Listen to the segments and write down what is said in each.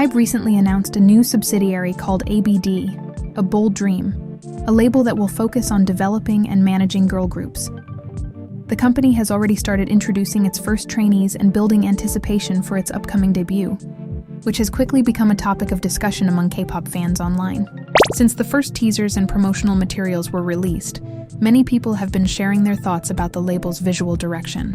HYBE recently announced a new subsidiary called ABD, A Bold Dream, a label that will focus on developing and managing girl groups. The company has already started introducing its first trainees and building anticipation for its upcoming debut, which has quickly become a topic of discussion among K-pop fans online. Since the first teasers and promotional materials were released, many people have been sharing their thoughts about the label's visual direction.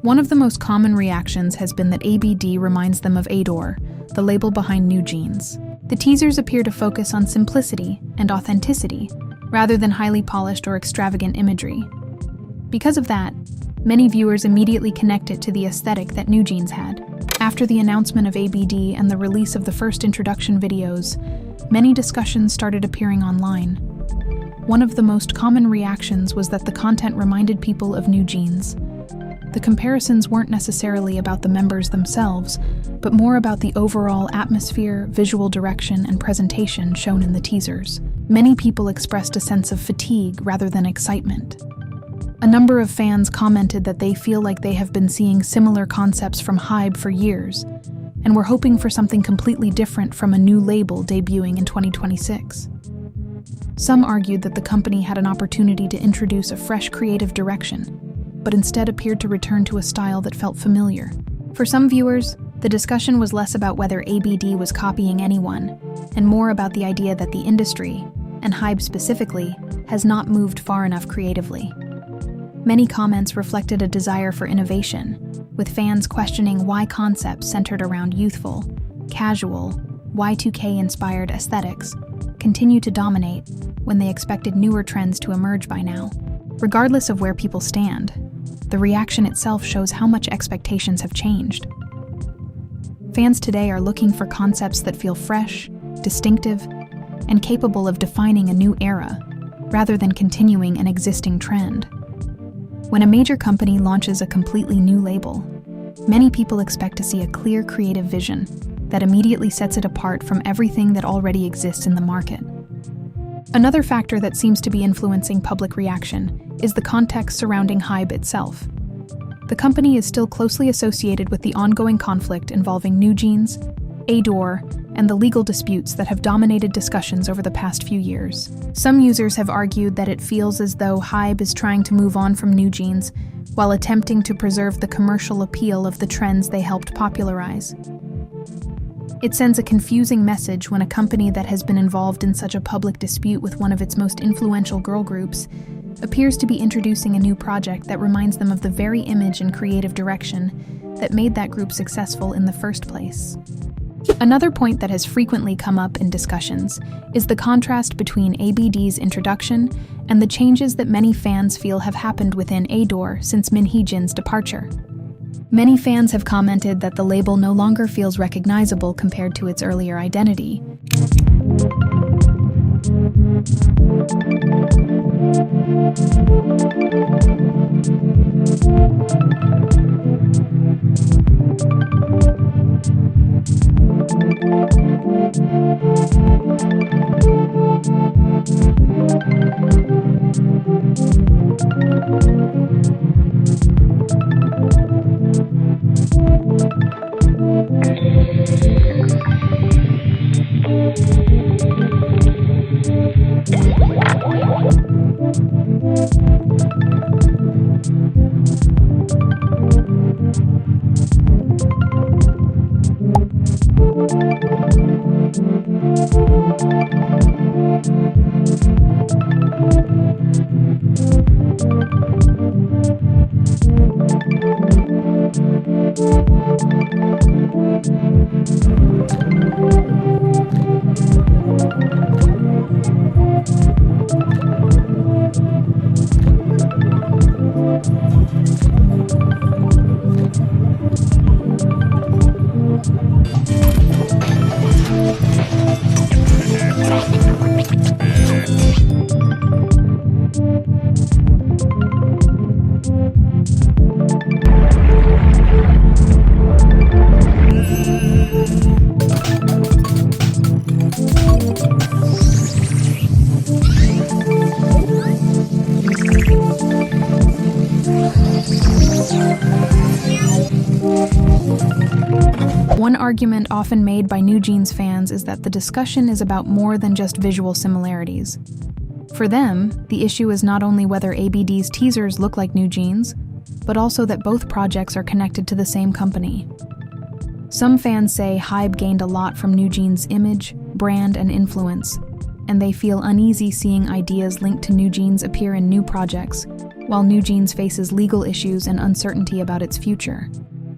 One of the most common reactions has been that ABD reminds them of Ador, the label behind NewJeans. The teasers appear to focus on simplicity and authenticity, rather than highly polished or extravagant imagery. Because of that, many viewers immediately connect it to the aesthetic that NewJeans had. After the announcement of ABD and the release of the first introduction videos, many discussions started appearing online. One of the most common reactions was that the content reminded people of NewJeans. The comparisons weren't necessarily about the members themselves, but more about the overall atmosphere, visual direction, and presentation shown in the teasers. Many people expressed a sense of fatigue rather than excitement. A number of fans commented that they feel like they have been seeing similar concepts from HYBE for years, and were hoping for something completely different from a new label debuting in 2026. Some argued that the company had an opportunity to introduce a fresh creative direction, but instead appeared to return to a style that felt familiar. For some viewers, the discussion was less about whether ABD was copying anyone, and more about the idea that the industry, and HYBE specifically, has not moved far enough creatively. Many comments reflected a desire for innovation, with fans questioning why concepts centered around youthful, casual, Y2K-inspired aesthetics continue to dominate when they expected newer trends to emerge by now. Regardless of where people stand, the reaction itself shows how much expectations have changed. Fans today are looking for concepts that feel fresh, distinctive, and capable of defining a new era, rather than continuing an existing trend. When a major company launches a completely new label, many people expect to see a clear creative vision that immediately sets it apart from everything that already exists in the market. Another factor that seems to be influencing public reaction is the context surrounding HYBE itself. The company is still closely associated with the ongoing conflict involving NewJeans, Ador, and the legal disputes that have dominated discussions over the past few years. Some users have argued that it feels as though HYBE is trying to move on from NewJeans while attempting to preserve the commercial appeal of the trends they helped popularize. It sends a confusing message when a company that has been involved in such a public dispute with one of its most influential girl groups appears to be introducing a new project that reminds them of the very image and creative direction that made that group successful in the first place. Another point that has frequently come up in discussions is the contrast between ABD's introduction and the changes that many fans feel have happened within Ador since Min Hee-jin's departure. Many fans have commented that the label no longer feels recognizable compared to its earlier identity. One argument often made by NewJeans fans is that the discussion is about more than just visual similarities. For them, the issue is not only whether ABD's teasers look like NewJeans, but also that both projects are connected to the same company. Some fans say HYBE gained a lot from NewJeans' image, brand, and influence, and they feel uneasy seeing ideas linked to NewJeans appear in new projects, while NewJeans faces legal issues and uncertainty about its future.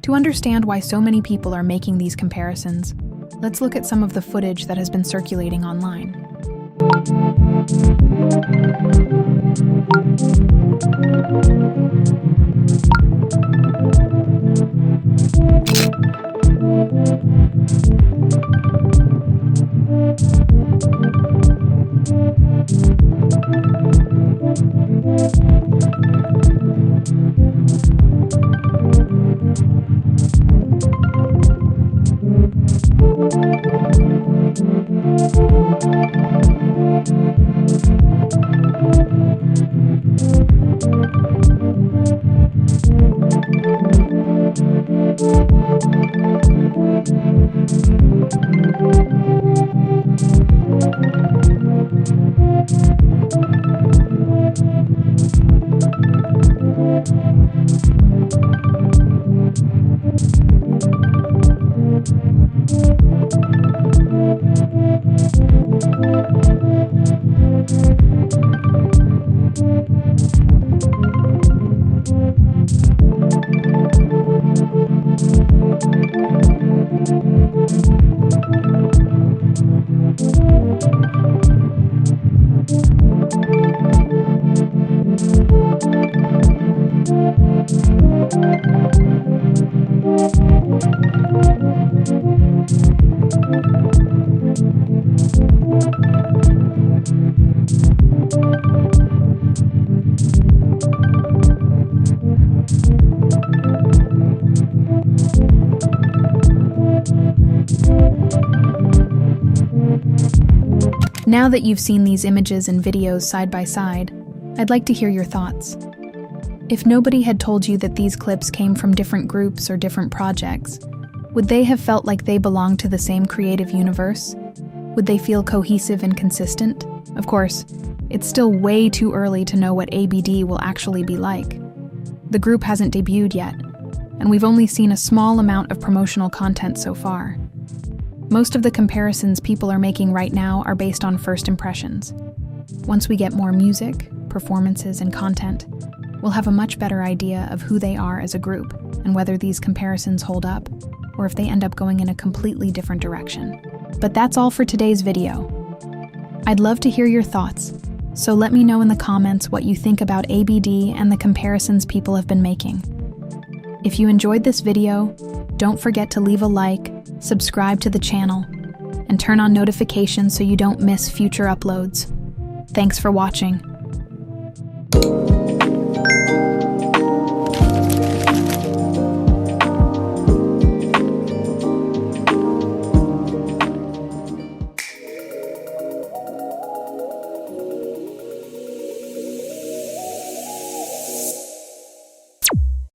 To understand why so many people are making these comparisons, let's look at some of the footage that has been circulating online. Now that you've seen these images and videos side by side, I'd like to hear your thoughts. If nobody had told you that these clips came from different groups or different projects, would they have felt like they belonged to the same creative universe? Would they feel cohesive and consistent? Of course, it's still way too early to know what ABD will actually be like. The group hasn't debuted yet, and we've only seen a small amount of promotional content so far. Most of the comparisons people are making right now are based on first impressions. Once we get more music, performances, and content, we'll have a much better idea of who they are as a group and whether these comparisons hold up, or if they end up going in a completely different direction. But that's all for today's video. I'd love to hear your thoughts, so let me know in the comments what you think about ABD and the comparisons people have been making. If you enjoyed this video, don't forget to leave a like, subscribe to the channel, and turn on notifications so you don't miss future uploads. Thanks for watching.